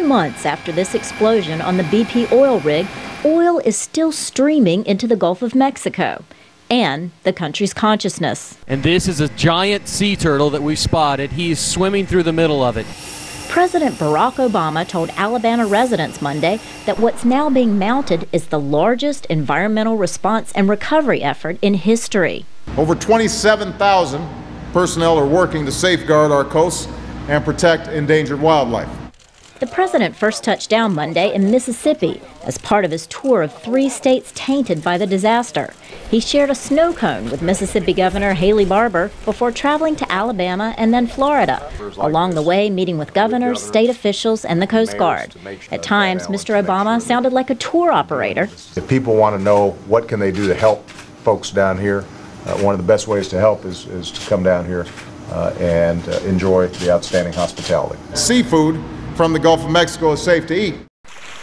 months after this explosion on the BP oil rig, oil is still streaming into the Gulf of Mexico and the country's consciousness. And this is a giant sea turtle that we've spotted. He is swimming through the middle of it. President Barack Obama told Alabama residents Monday that what's now being mounted is the largest environmental response and recovery effort in history. Over 27,000 personnel are working to safeguard our coasts and protect endangered wildlife. The president first touched down Monday in Mississippi as part of his tour of 3 states tainted by the disaster. He shared a snow cone with Mississippi Governor Haley Barbour before traveling to Alabama and then Florida, along the way meeting with governors, state officials, and the Coast Guard. At times, Mr. Obama sounded like a tour operator. If people want to know what can they do to help folks down here, one of the best ways to help is to come down here and enjoy the outstanding hospitality. Seafood from the Gulf of Mexico is safe to eat.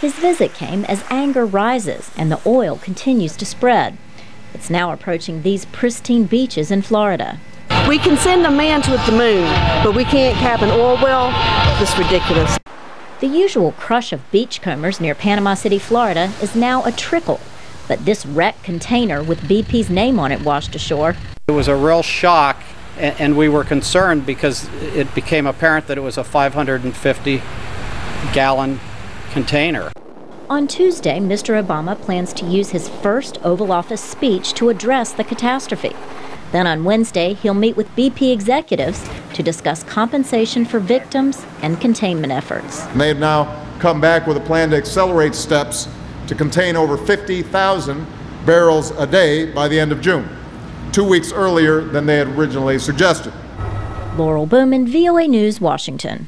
His visit came as anger rises and the oil continues to spread. It's now approaching these pristine beaches in Florida. We can send a man to the moon, but we can't cap an oil well. It's ridiculous. The usual crush of beachcombers near Panama City, Florida is now a trickle. But this wrecked container with BP's name on it washed ashore. It was a real shock, and we were concerned because it became apparent that it was a 550-gallon container. On Tuesday, Mr. Obama plans to use his first Oval Office speech to address the catastrophe. Then on Wednesday, he'll meet with BP executives to discuss compensation for victims and containment efforts. And they have now come back with a plan to accelerate steps to contain over 50,000 barrels a day by the end of June, 2 weeks earlier than they had originally suggested. Laurel, Bowman, VOA News, Washington.